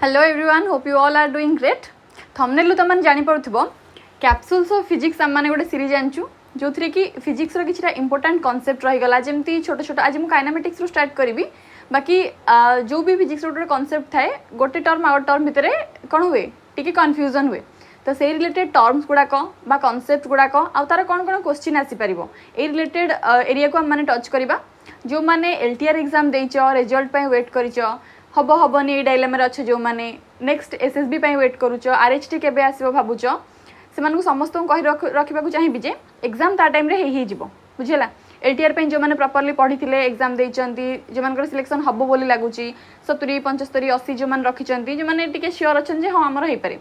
Hello everyone, hope you all are doing great. Thumbnail तुम जानी पारुथिबो capsules of physics आम माने गोटे सीरीज आनचु जो थी कि फिजिक्स रो किछटा इंपोर्टेंट कॉन्सेप्ट रही गला जेमती छोट छोट। आज मु काइनेमेटिक्स रो स्टार्ट करी बाकी जो भी फिजिक्स रो कॉन्सेप्ट थाए गोटे टर्म आउट टर्म भितर कौन हुए टी कन्फ्यूजन हुए तो से रिलेटेड टर्म्स गुड़ाक बा कॉन्सेप्ट गुड़ाक आ तार कौन कौन क्वेश्चन आसीपर ए रिलेटेड एरिया को आम टच करवा। जो मैंने एलटीआर एग्जाम देच रिजल्ट पे वेट करिच हम हेनी ये डायलेमा अच्छे जो मैंने नेक्स्ट एसएसबी पे वेट करुच आरएचटी केबे आसीबो भाबुच से समस्त कही रखा चाहिए जे एग्जाम ता टाइम रे बुझेगा। एलटीआर पे जो मैंने प्रॉपर्ली पढ़ी थे एग्जाम देइचंती जो मान सिलेक्शन हम बोली लगुच 70 75 80 जो मैंने रखिंट जो मैंने टी श्योर अच्छा जे हाँ आमर हो पारे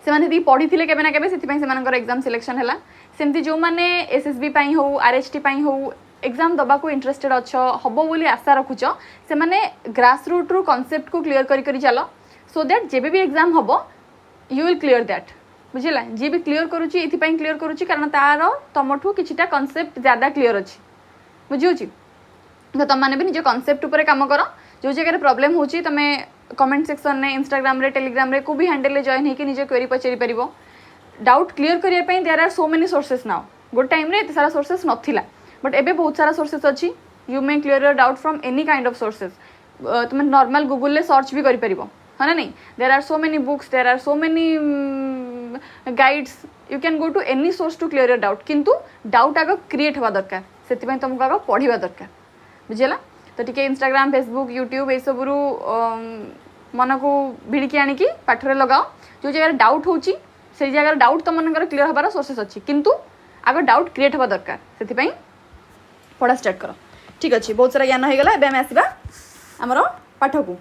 से पढ़ी थे केबे ना केबे से एग्जाम सिलेक्शन है। सेमती जो मैंने एसएसबी पाई हो आरएचटी पाई हो एग्जाम दबा को इंटरेस्टेड अच्छ हम बोली आशा रखुच से मैंने ग्रास रूट रू कॉन्सेप्ट को क्लीयर करी चल सो दैट जेबे भी एग्जाम हम यू विल क्लीयर दैट बुझेगा। जी भी क्लीयर करुच्ची ये क्लीयर करुच्ची कारण तार तुमठू किछिटा कॉन्सेप्ट ज़्यादा क्लीयर अच्छी बुझी तो तुम मैंने भी निज कॉन्सेप्ट उपर काम कर जो जगह प्रॉब्लम होची तमे कमेंट सेक्शन में इंस्टाग्राम रे टेलीग्राम रे को भी हैंडल रे जॉइन होकर निज क्वेरी पचारि पारिबो। डाउट क्लीयर करने there are so many sources now गोटे टाइम रे एते सारा सोर्सेस नथिला बट एबे बहुत सारा सोर्सेस अच्छी you may clear your doubt from any kind of sources. तुम नॉर्मल गूगल ले सर्च भी करि हाँ ना नहीं there are so many books there are so many guides you can go to any source to clear your doubt किंतु doubt आग create हवा दरकार से तुमको आग पढ़ा दरकार बुझेगा। तो टी इंस्टाग्राम फेसबुक यूट्यूब ये सब मन को भिड़की आणिकी पाठरे लगाओ जो जगह डाउट होची से जगह डाउट तुम मन क्लीयर हबार सोर्सेस अच्छी किंतु आग डाउट क्रिएट हवा दरकार से पढ़ा स्टार्ट कर। ठीक अच्छे बहुत सारा ज्ञान होगा एवं आसवा आमर पाठ को।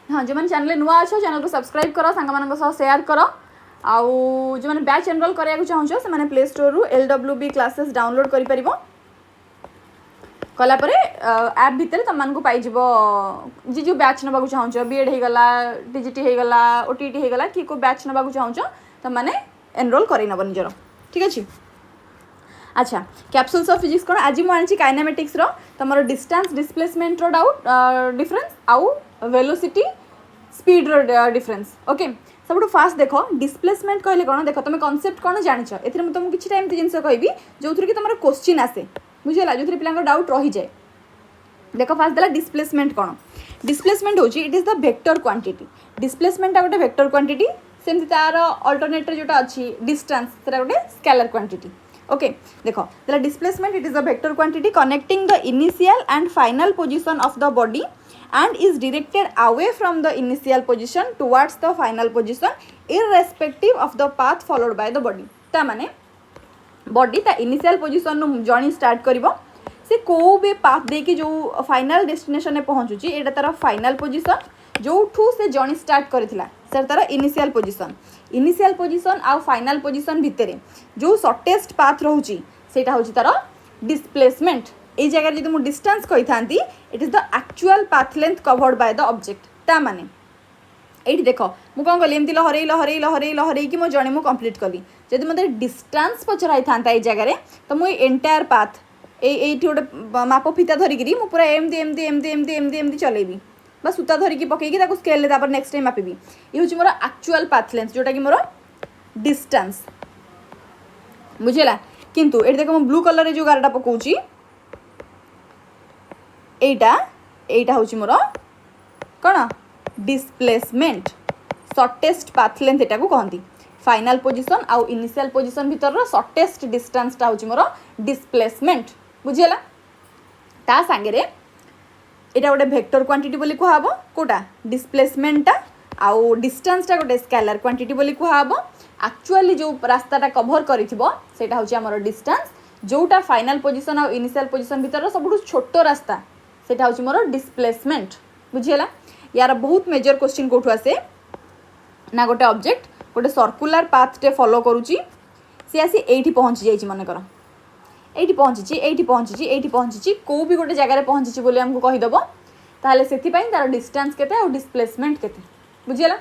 हाँ जो मैंने चैनल नुआ अच्छे चैनल को सब्सक्राइब कर सांग शेयर कर आउ जो मैंने बैच एनरोल कराया चाहूँ से मैंने प्ले स्टोर रू LWB क्लासेस डाउनलोड कर कलापर ऐप भितर तुमको पाइज जी जो बैच नवा चाहूँ बीएड होगला टीजीटी होगला ओटीटी होगला कि को बैच नवा चाहूँ तो मैंने एनरोल कर नब निजर। ठीक अच्छे अच्छा कैप्सूल्स ऑफ फिजिक्स कौन आज मुझे काइनेमेटिक्स तुम डिस्टेंस डिस्प्लेसमेंट डाउट डिफरेंस आउ वेलोसिटी स्पीड डिफरेंस। ओके सब फास्ट देख डिस्प्लेसमेंट कहले कौन देख तुम कॉन्सेप्ट कौन जान तुमको किसी एमती जिन कहि जो थी कि तुम क्वेश्चन आसे बुझेगा जो पिला डाउट रही जाए। देख फास्ट देला डिस्प्लेसमेंट कौन डिस्प्लेसमेंट होची it is the vector quantity displacement गोटे वेक्टर क्वांटिटी सेमती तार अल्टरनेटर जोटा अच्छी डिस्टेंस सेटा गोटे स्केलर क्वांटिटी। ओके देख देला displacement it is the vector quantity connecting the initial and final position of the body and is directed away from the initial position towards the final position irrespective of the path followed by the body। ता माने body ता initial position नु journey start करिवो से को भी path दे के जो final destination में पहुँचुची एटा तार फाइनल पोजीशन जो ठू से जर्नी स्टार्ट करथिला से तार इनिशियल पोजीशन आ फाइनल पोजीशन भितरे जो शॉर्टेस्ट पाथ रहउची सेटा होची तार डिस्प्लेसमेंट। ये जगह जो मुझे डिस्टेंस कही था it is the actual path length covered by the object ता माने ये देख मुझे कौन कली एमती लहरई लहरई लहरई लहरई कि मो जर्नी मु कंप्लीट कली जब मत डिस्टेंस पचराई था ये जगह तो मुझे एंटायर पाथ ये गोटे माप फिता धरिकी पूरा एमती एमती एमती एमती एमती एमती चलेबी बा सूता धरिकी पकईकी स्केल नेक्स्ट टाइम मापिबी ये हूँ मोर एक्चुअल पाथ लेंथ जोटा कि मोर डिस्टेंस बुझेगा। किंतु ये देख मो ब्लू कलर जो गारटा पकाउची एटा हूँ मोर कौन डिस्प्लेसमेंट शॉर्टेस्ट पाथ लेंथ एटा को कहती फाइनल पोजीशन आउ इनिशियल पोजीशन भीतर शॉर्टेस्ट डिस्टेंसटा हूँ मोर डिस्प्लेसमेंट बुझेगा। ता सांगे एटा गोटे वेक्टर क्वांटिटी बोली कहब कोटा डिस्प्लेसमेंटा आउ डिस्टेंसटा गोटे स्केलर क्वांटिटी बोली कहब एक्चुअली जो रास्ताटा कभर करिथिबो सेटा हूँ आमर डिस्टेंस जोटा फाइनल पोजीशन आउ इनिशियल पोजीशन भीतर सबुठु छोटो रास्ता सेटा हूँ मोर डिस्प्लेसमेंट बुझेगा। यार बहुत मेजर क्वेश्चन कौटू आसे ना गोटे ऑब्जेक्ट गोटे सर्कुलर पाथटे फॉलो करुच्ची सी आसी एठी पहुँची जाइए मनकर एठी पहुँची को भी गोटे जगह पहुँची बोली आमको कहीदेव ताहले सेथिपाई तार डिस्टेंस केते और डिस्प्लेसमेंट केते बुझेगा।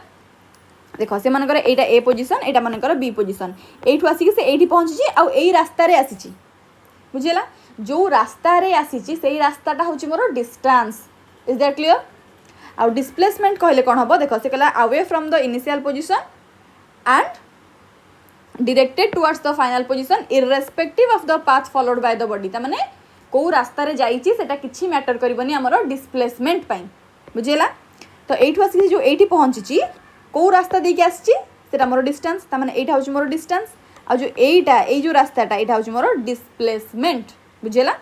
देख से मनकर एटा ए पोजीशन एटा मनकर बी पोजीशन एठू आसिक से एठी पहुँची आउ एई रास्ता रे आसीची बुझेगा। जो रास्ता रे आसीची सेई रास्ताटा होची मोर डिस्टेंस इज दैट क्लियर। आउ डिस्प्लेसमेंट कहले कौन हम देख से कहला away from the initial position and directed towards the final position irrespective of the path followed by the body तामाने को रास्ता रे जाईची सेटा किछि मैटर करबनी हमरो डिस्प्लेसमेंट पई बुझेला तो एठु आसी जो एठी पहुंची को रास्ता दे के आसी सेटा मोर डिस्टेंस तामाने एठा होची मोर डिस्टेंस आ जो एटा ए जो रास्ताटा एठा होची मोर डिस्प्लेसमेंट बुझेला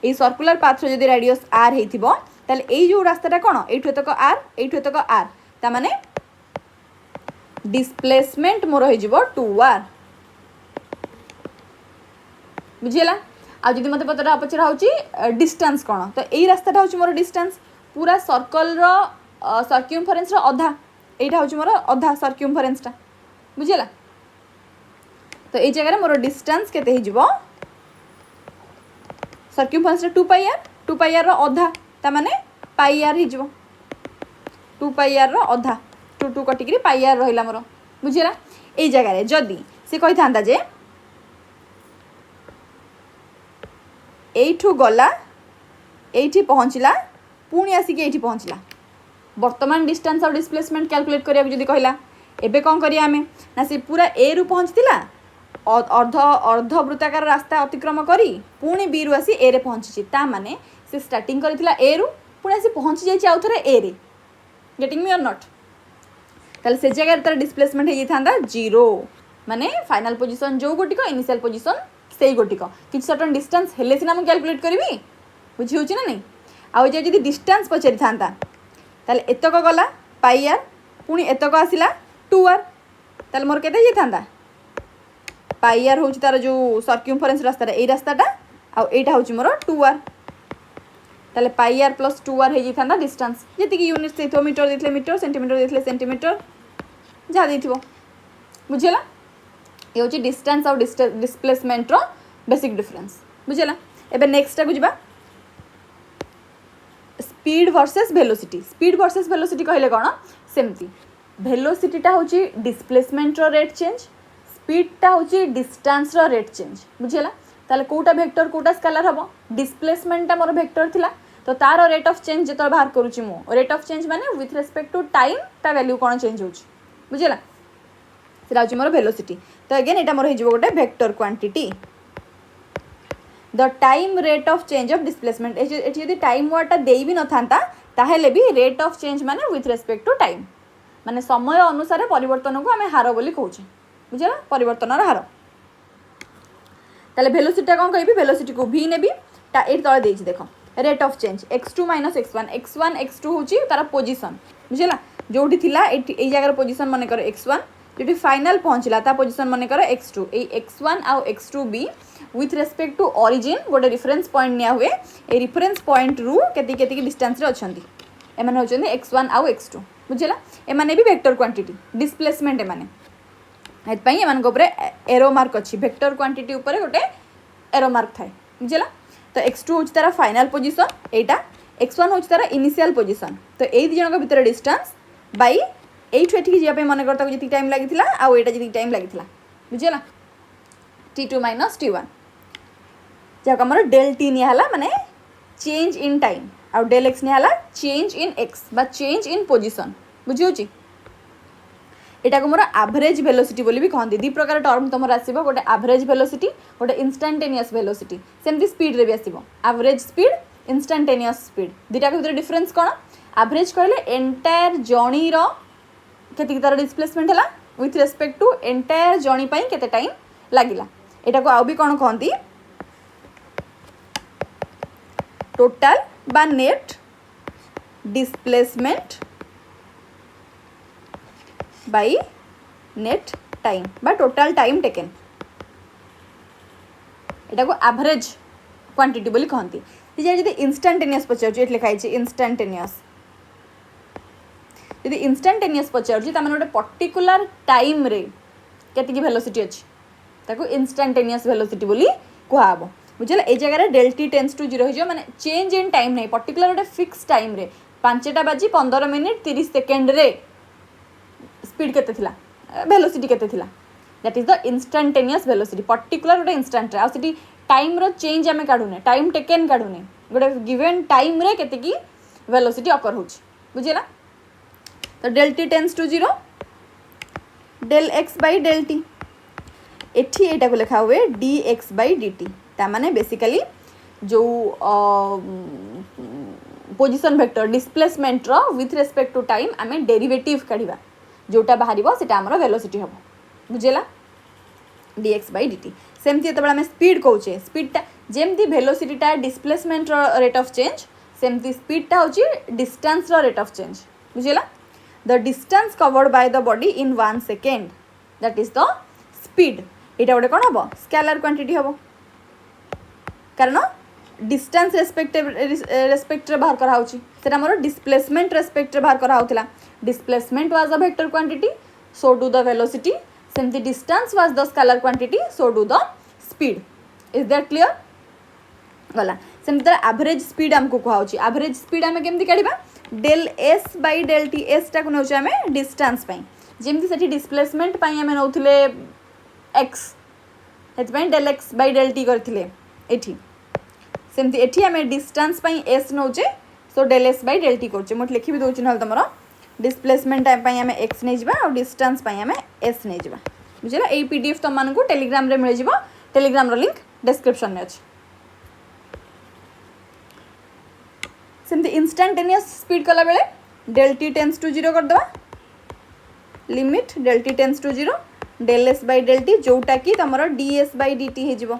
ए सर्कुलर पाथ रो जदी रेडियस r हेथिबो ताले ए जो रास्ताटा कोन एठु तक r एठु तक r तामाने डिस्प्लेसमेंट मोर हो जिवो 2r बुझेला आ जदी मते पता पचरा होची डिस्टेंस कोन तो एई रास्ताटा होची मोर डिस्टेंस पूरा सर्कल रो सर्क्यूमफरेंस रो आधा एटा होची मोर आधा सर्क्यूमफरेंस टा बुझेला तो ए जगह मोर डिस्टेंस केते हे जिवो सर्क्यूमफरेंस 2 पाई r रो आधा ता माने पाई r हे जिवो 2 पाई r रो आधा 2 कटिकरी पाई r रहिला मोर बुझेला ए जगह रे जदी से कहि थांदा जे एठू गला एठी पहुंचला पुणी आसी के एठी पहुंचला वर्तमान डिस्टेंस और डिस्प्लेसमेंट कैलकुलेट करिया जदी कहला एबे कोन करिया हमें ना से पूरा ए रु पहुंचतिला अर्ध अर्ध वृत्ताकार रास्ता अतिक्रम करी पुणी बी रु आसी ए रे पहुंची ता माने से स्टार्टिंग करितिला ए रु पुणी आसी पहुंची जाई आउ थरे ए रे गेटिंग मी और नॉट ताले से जगह तार डिस्प्लेसमेंट हे थांदा 0 माने फाइनल पोजीशन जो गोटी को इनिशियल पोजीशन सेई गोटी को किछ सर्टेन डिस्टेंस हेले सिना हम कैलकुलेट करबी बुझी होची ना नहीं आ जे जदी डिस्टेंस पचरी थांदा ताले एतक गला पाई r पुणी एतक आसिला 2r ताले मोर केते जे थांदा पाई r होची तार जो सर्क्यूमफरेंस रास्ता रे ए रास्ताटा आ एटा होची मोर 2r ताले पाई r प्लस 2r हे थांदा डिस्टेंस जति कि यूनिट से मीटर देथले मीटर सेंटीमीटर देथले सेंटीमीटर जा देथिबो बुझेला ये होची डिस्टेंस और डिस्प्लेसमेंट रो बेसिक डिफरेंस बुझेला एबे नेक्स्ट टा बुझबा स्पीड वर्सेस वेलोसिटी कहले कोन सेमती वेलोसिटी टा होची डिस्प्लेसमेंट रो रेट चेंज स्पीड टा होची डिस्टेंस रो रेट चेंज बुझेला ताले कोटा वेक्टर कोटा स्केलर हबो डिस्प्लेसमेंट टा मोर वेक्टर थिला तो तार रेट ऑफ चेंज जतो बाहर करूची मु रेट ऑफ चेंज माने विथ रिस्पेक्ट टू टाइम ता वैल्यू कोन चेंज होची बुझेला सेटा होची मोर वेलोसिटी तो अगेन एटा मोर हिजबो गोटे vector quantity the time rate of change of displacement एठी यदि टाइम वर्डटा देई भी न थांता ताहेले भी रेट ऑफ चेंज माने विथ रिस्पेक्ट टू टाइम माने समय अनुसार परिवर्तन को हमें हार बोली कहूचे बुझला परिवर्तन हार ताले वेलोसिटी कोन कहबी वेलोसिटी को v नेबी ता एट तळे देछि देखो rate of change x2 - x1 x2 होची तारा पोजीशन बुझला जोठी थिला ए जगह पोजीशन माने कर x1 जोठी फाइनल पहुंचला ता पोजीशन माने कर x2 ए x1 आ x2 b with respect to origin गोटे रेफरेंस पॉइंट निया हुए ए रेफरेंस पॉइंट रु केति केति डिस्टेंस रे अछंती एमाने होचंदी x1 आ x2 बुझला एमाने भी वेक्टर क्वांटिटी डिस्प्लेसमेंट एमाने एत पई एमान को ऊपर एरो मार्क अछि वेक्टर क्वांटिटी ऊपर गोटे एरो मार्क थाए बुझला तो x2 होची तारा फाइनल पोजीशन एटा x1 होची तारा इनिशियल पोजीशन तो ए दि जन को भीतर डिस्टेंस बाय एठु एठी जिया पे मन करता जति टाइम लागिथिला आ एटा जति टाइम लागिथिला बुझला t2 - t1 जा हमर del t नि हला माने चेंज इन टाइम आ del x नि हला चेंज इन x बा चेंज इन पोजीशन बुझियोची एटा को मोर एवरेज वेलोसिटी बोली भी कहंदी दी प्रकार टर्म तमर आसीबो गोटे एवरेज वेलोसिटी गोटे इंस्टेंटेनियस वेलोसिटी सेमती स्पीड रे भी आसीबो एवरेज स्पीड इंस्टेंटेनियस स्पीड दीटा के भीतर डिफरेंस कोन एवरेज कहले एंटायर जर्नी रो केति तार डिस्प्लेसमेंट हला with respect to entire journey पई केते टाइम लागिला एटा को आउ भी कोन कहंदी टोटल बा net displacement by net time बा टोटल टाइम टेकन एटा को एवरेज क्वांटिटी बोली कहंती जे जदी इंस्टेंटेनियस पचार जे लिखा है इंस्टेंटेनियस यदि इंस्टेंटेनियस पचार जे त माने गोटे पर्टिकुलर टाइम रे केति की वेलोसिटी अछि ताको इंस्टेंटेनियस वेलोसिटी बोली कहबो बुझला ए जगह रे del t टेंड्स टू 0 हो जो माने चेंज इन टाइम नै पर्टिकुलर गोटे फिक्स टाइम रे 5टा बाजी 15 मिनिट 30 सेकंड रे स्पीड केते थिला वेलोसिटी केते थिला that is the instantaneous velocity particular गोटे इंस्टेंट रे आ सिटी टाइम रो चेंज हमें काढुने टाइम टेकन काढुने गोटे गिवन टाइम रे केते की वेलोसिटी अकर होछ बुझिला तो del t tends to 0 del x by del t एठी एटा को लिखा हुए d x by d t ता माने बेसिकली जो पोजिशन वेक्टर डिस्प्लेसमेंट रो विथ रेस्पेक्ट टू टाइम आमे डेरिवेटिव काढिबा जोटा बाहरिबो सेटा हमर वेलोसिटी हबो बुझेला dx by dt सेमती जेतबेला आमे स्पीड कहूचे स्पीड ता जेमती वेलोसिटी ता डिस्प्लेसमेंट रो रेट ऑफ चेंज सेमती स्पीड ता होची डिस्टेंस रो रेट ऑफ चेंज बुझेला the distance covered by the body in 1 second that is the speed एटा गोटे कोन हबो स्केलर क्वांटिटी हबो कारण डिस्टेंस रेस्पेक्ट रे बाहर करा होची सेटा मोर डिस्प्लेसमेंट रेस्पेक्ट रे बाहर करा होतिला displacement was a vector quantity so do the velocity सेमती distance was the scalar quantity so do the speed is that clear गला सेमती तर एवरेज स्पीड हमको कहउची एवरेज स्पीड हमें केमती काढिबा del s by del t s टा को नउची हमें डिस्टेंस पई जेमती सेठी डिस्प्लेसमेंट पई हमें नउथिले x हेत पई del x by del t करथिले एठी सेमती एठी हमें डिस्टेंस पई s नउचे so del s by del t करचे मोट लिखि भी दोची नहल तमरो डिस्प्लेसमेंट टाइम पई हमें x नै जिबा और डिस्टेंस पई हमें s नै जिबा बुझिला ए पीडीएफ तम मानन को टेलीग्राम रे मिल जिवो टेलीग्राम रो लिंक डिस्क्रिप्शन में अछि सेमती इंस्टेंटेनियस स्पीड कला बेले del t टेंड्स टू 0 कर दवा limit del t tends to 0 del s by del t जोटा की तमरो ds by dt हे जिवो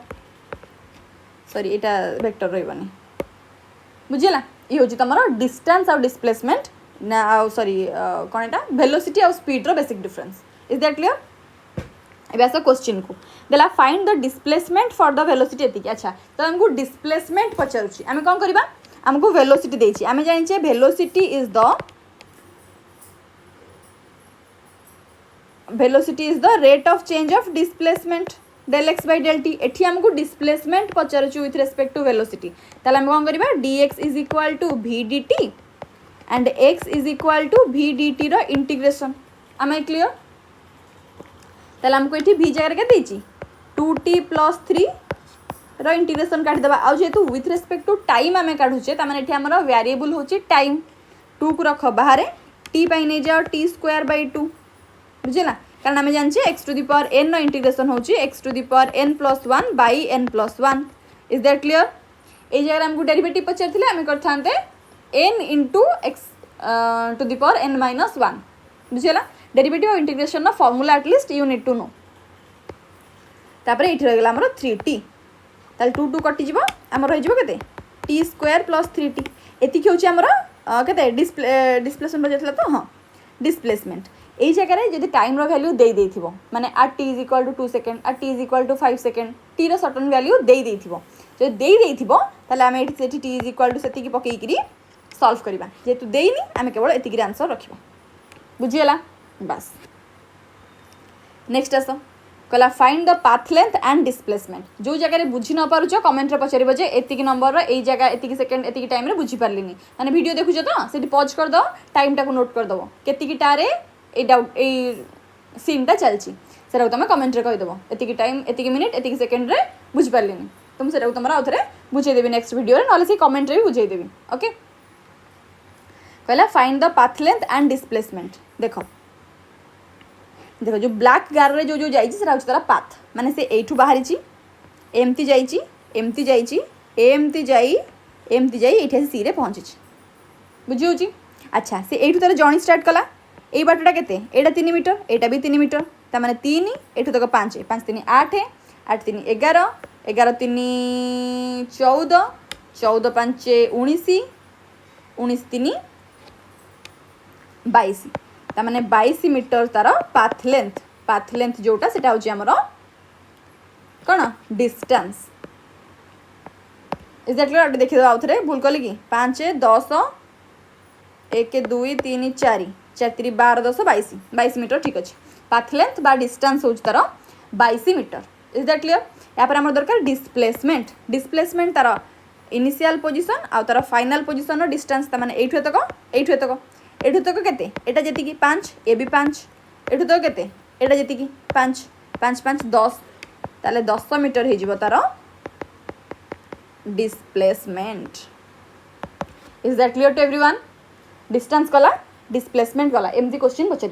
सॉरी एटा वेक्टर रहबनी बुझिला ई होची तमरो डिस्टेंस और डिस्प्लेसमेंट ना सॉरी कोन एटा वेलोसिटी और स्पीड रो basic difference is that clear एबे आसा क्वेश्चन को देला find the displacement for the velocity एतिक अच्छा तो हमको डिस्प्लेसमेंट पचारुची हमें कोन करबा हमको वेलोसिटी देछि हमें जानि छे velocity is the rate of change of displacement del x by del t एठी हमको डिस्प्लेसमेंट पचारुची विथ रेस्पेक्ट टू वेलोसिटी ताले हम कोन करबा dx is equal to v dt and x is equal to v dt रो integration am I clear ताले हमको एठी v जगह के देछि 2t + 3 रो इंटीग्रेशन काट देबा आ जेतु विथ रेस्पेक्ट टू टाइम हमें काढुचे त माने एठी हमरो वेरिएबल होची टाइम 2 को रख बाहर t पई नै जाओ t² 2 बुझिला कारण हमें जान छ x to the power n नो इंटीग्रेशन होची x to the power n + 1 by n + 1 is that clear ए जगह हमको डेरिवेटिव पचरथिले हमें करथांते n into x to the power n minus 1 बुझिला डेरिवेटिव और इंटीग्रेशन ना formula at least you need to know तापर एठी रह गेला हमरो 3t ताल 2 2 कटि जिवो हमर रह जिवो केते t² + 3t एति कि होची हमरो केते डिस्प्लेसमेंट बजेतला तो हां डिस्प्लेसमेंट ए जगह रे जदि टाइम रो वैल्यू देई देथिबो माने at t = 2 second at t = 5 second t रो सर्टेन वैल्यू देई देथिबो जे देई देथिबो ताले हम एठी सेठी t = सेति की पकेई करी सॉल्व करिबा जेतु देइनी हम केवल एति की आंसर रखिबा बुझियला बस नेक्स्ट आसो कला find the path length and displacement जो जगह रे बुझी न पारुछ कमेंट रे पचरिबो जे एति की नंबर रो ए जगह एति की सेकंड एति की टाइम रे बुझी परलिनी माने वीडियो देखुछ तो सेठी पॉज कर दो टाइम टा को नोट कर दबो केति की टारे ए डाउट ए सीन टा चलची सेरा तुम कमेंट रे कहि दबो एति की टाइम एति की मिनिट एति की सेकंड रे बुझी परलिनी तुम सेरा तुमरा आउथरे बुझे देबी नेक्स्ट वीडियो रे नले से कमेंट रे भी बुझे देबी ओके कहला find the path length and displacement देखो देखो जो ब्लैक गार रे जो जाइछि सेरा तारा पाथ माने से एठू बाहरी छि एमती जाइछि एमती जाइछि एमती जाई एठी से सी रे पहुंची छि बुझियो छि अच्छा से एठू तारा जर्नी स्टार्ट कला ए बाटटा केते एटा 3 मीटर एटा भी 3 मीटर ता माने 3 एठू तक 5 5 3 8 8 3 11 11 3 14 14 5 19 19 3 22 ता माने 22 मीटर तार पाथ लेंथ जोटा सेटा होची हमरो कोन डिस्टेंस इज दैट क्लियर देखि दो आउथरे भूल कली की 5 10 1 2 3 4 4 3 12 10 22 22 मीटर ठीक अछि पाथ लेंथ बा डिस्टेंस होची तार 22 मीटर इज दैट क्लियर या पर हमर दरकार डिस्प्लेसमेंट तार इनिशियल पोजीशन आ तार फाइनल पोजीशन रो डिस्टेंस ता माने एठु तक केते एटा जेति की 5 ए भी 5 एठु तक केते एटा जेति की 5 5 5 10 ताले 10 मीटर हे जिवो तार displacement is that clear to everyone distance कला डिस्प्लेसमेंट वाला एमती क्वेश्चन पचार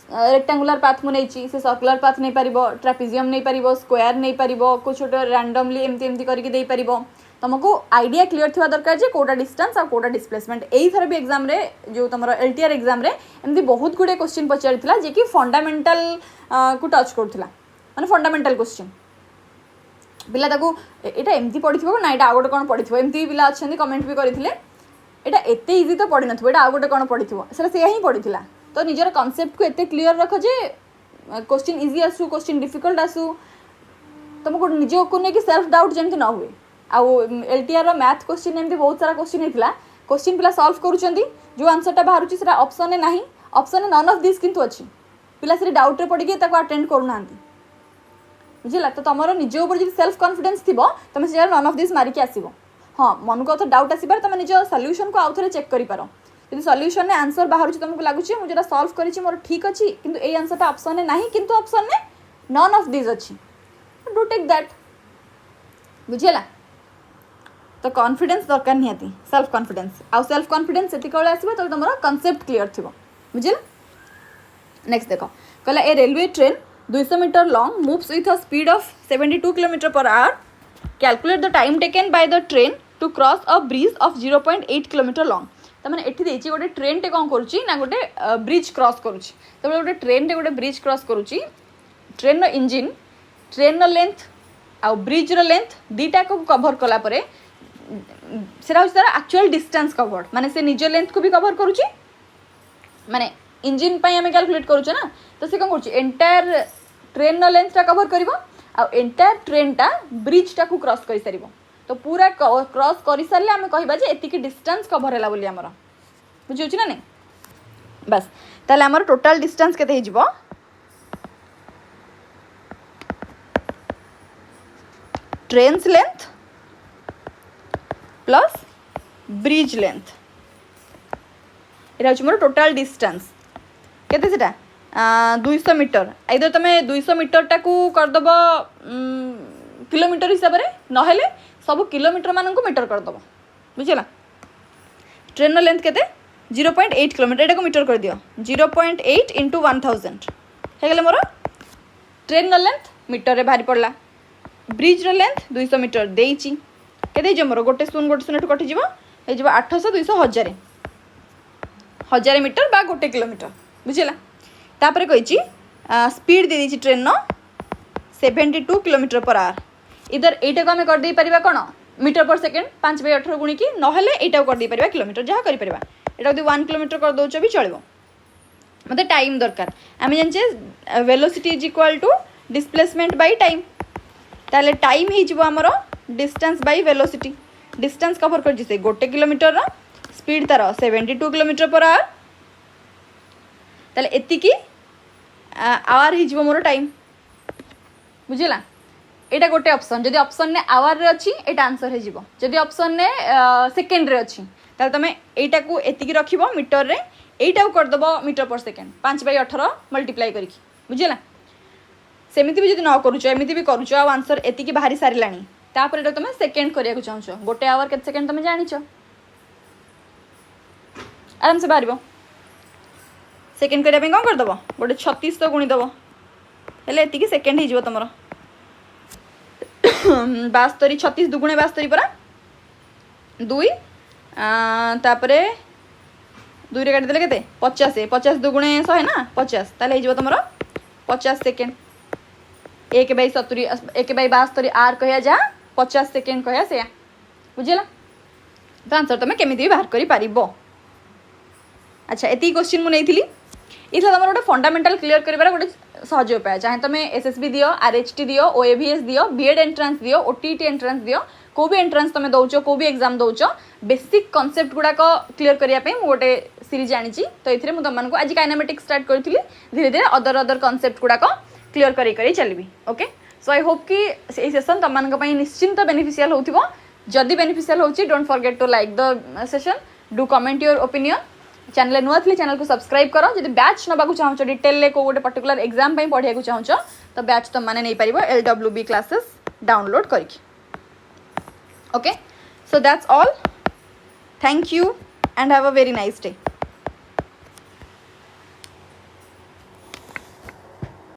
रेक्टांगुलर पाथ मुझे से सर्कुलर पाथ नहीं पार ट्रापेजियम नहीं पार स्क्वायर नहीं पार को छोट रैंडमली एमती एमती करके पार तुमको आइडिया क्लीयर थी दरकार जे कोटा डिस्टेंस आ कोटा डिस्प्लेसमेंट यही थर भी एग्जाम रे जो तुम एलटीआर एग्जाम रे एमती बहुत गुड़े क्वेश्चन पचार जे कि फंडामेंटल को टच करूला माने फंडामेंटल क्वेश्चन पिला ताकू एटा एमती पढ़ी ना यहाँ आउ गोटे कौन पढ़ी एमती पिला अच्छा कमेंट भी करते यहाँ एत इजी तो पढ़ी ना आउ गोटे कौन पढ़ी से ही पढ़ी तो निजर कॉन्सेप्ट को एत क्लीयर रख जे क्वेश्चन इजी आसू क्वेश्चन डिफिकल्ट आसू तुमको निज को लेकिन सेल्फ डाउट जमी न हुए आउ एलटीआर मैथ क्वेश्चन एमती बहुत सारा क्वेश्चन होता क्वेश्चन पिला सॉल्व करुँच जो आंसरटा बाहर से ऑप्शन ना ऑप्शन नन ऑफ दिस किंतु अच्छी पिला से डाउट पड़ी अटेंड करूना बुझला तो तुम निज ऊपर जो सेल्फ कॉन्फिडेंस थी तुम से नन ऑफ दिस मारिकी आसो हाँ मन को डाउट आसपार तुम निज सॉल्यूशन को आउ थे चेक कर पार यदि सॉल्यूशन ने आंसर बाहर तुमको लगुच मुझे सॉल्व करी मोर ठीक अच्छी किंतु ए आंसरटा ऑप्शन ने नहीं किंतु ऑप्शन ने नन ऑफ दिस अच्छी डू टेक दैट बुझेगा तो कॉन्फिडेंस दरकार निहाती सेल्फ कॉन्फिडेंस आउ सेल्फ कॉन्फिडेंस से आसो तो तुम कॉन्सेप्ट क्लीयर थी बुझे नेक्स्ट देख कहला a railway train 200 metre long moves with a speed of 72 kilometre per hour calculate the time taken by the train to cross a bridge of 0.8 kilometre long तो मैंने ये गोटे ट्रेन टे कौन करुच्ची ना गोटे ब्रिज क्रॉस करुच्ची तो गोटे ट्रेन टे गोटे ब्रिज क्रॉस करुच्ची ट्रेन इंजिन ट्रेन लेंथ आउ ब्रिज लेंथ दीटा को कवर कला परे सेटा होची तार एक्चुअल डिस्टेंस कवर्ड माने से निज लेंथ को भी कवर करुच्ची माने इंजिन पाई आमे कैलकुलेट करूचे ना तो से कौन करुच्ची एंटायर ट्रेन लेंथ टा कवर करिवो आ एंटायर ट्रेन टा ब्रिज टा को क्रॉस करि सारिवो तो पूरा क्रॉस कर सारे आम कह एति डिस्टेंस कवर है बोली आमर बुझे ना नहीं बस ताले आमर टोटाल डिस्टेंस केते हो जिवो trains length plus bridge length ये मोर टोटाल डिस्टेंस केते सेटा 200 मीटर आइदर तुम 200 मीटर टाकू करदेव किलोमीटर हिसाब से नहेले सब किलोमीटर मान को मीटर करदेव बुझेगा ट्रेन लेंथ केते 0.8 किलोमीटर एटा को मीटर कर दियो 0.8 इंटू 1000 है मोर ट्रेन लेंथ मीटर रे बाहरी पड़ला ब्रिज लेंथ 200 मीटर देइची केते मोर गोटे शून एठू कटिज हो 800 200 1000 मीटर बा गोटे किलोमीटर बुझेगा तापर कही speed they the train 72 kilometre per our इधर एटा को आम करदे पारिबा कौन मीटर पर सेकेंड 5/18 गुणिकी नहेले एटा कर पारिबा किलोमीटर जहाँ कर पारिबा एटा यदि 1 किलोमीटर कर दौच भी चलो मत टाइम दरकार आम जाने velocity is equal to displacement by time ताले टाइम हो आमर distance by velocity distance cover कर से गोटे किलोमीटर स्पीड तार 72 किलोमीटर पर आवर ताले एतिकी आवर हो मोर टाइम बुझेगा एटा गोटे ऑप्शन जदि ऑप्शन ने आवर रे अच्छी एटा आंसर हो जदि ऑप्शन ने सेकेंड रे अच्छी ताले तमे एटा को एतिकी रखिबो मीटर रे एटा को करदबो मीटर पर सेकेंड 5/18 मल्टीप्लाई करिकी बुझेला सेमिति भी जदि न करूछ एमिति भी करूछ आ आंसर एतिकी बाहरी सारिलानी तापर एटा तमे सेकेंड करिया को चाहछो गोटे आवर केते सेकेंड तमे जानिछो आराम से बाहरिबो सेकेंड करिया पे कोन करदबो गोटे 36 तो गुणी दबो हेले एतिकी सेकेंड हिजबो तमरो 72 36 दुगुणे 72 परा 2 तापरे 2 रे काट देले केते 50 50 दुगुणे 100 ना 50 ताले हिजबो तमरो 50 सेकेंड 1/70 1/72 आर कहया जा 50 सेकेंड कहया से बुझेला तो आंसर तमे केमिति बाहर करि पारिबो अच्छा एति क्वेश्चन मु नेइथिली इथला तमर गोटे फंडामेंटल क्लियर करिबार गोटे सहज उपाय चाहे तुम एसएसबी दियो आरएचटी दियो ओएवीएस दियो बीएड एंट्रांस दियो ओटीटी एंट्रांस दियो को भी एंट्रांस तुम दौच को भी एग्जाम दौच बेसिक कॉन्सेप्ट गुड़ाक क्लीयर करने गोटे सीरीज आनी तो ये तुमको आज काइनेमेटिक्स स्टार्ट करी धीरे धीरे अदर कॉन्सेप्ट गुड़ाक क्लीयर करी चलि ओके सो आई होप कि सेशन तुम निश्चिंत बेनिफिशियल हो जदि बेनिफिशियल हो don't forget to like the session do comment your opinion channel नुआ थी चैनल को सब्सक्राइब करो जब बैच नवाक चाहो डिटेल को गोटे पर्टिकुलर एग्जाम पढ़ाई चाहो तो बैच तुम मैंने नहीं पार LWB क्लासेस डाउनलोड करके okay so that's all thank you and have a very nice day.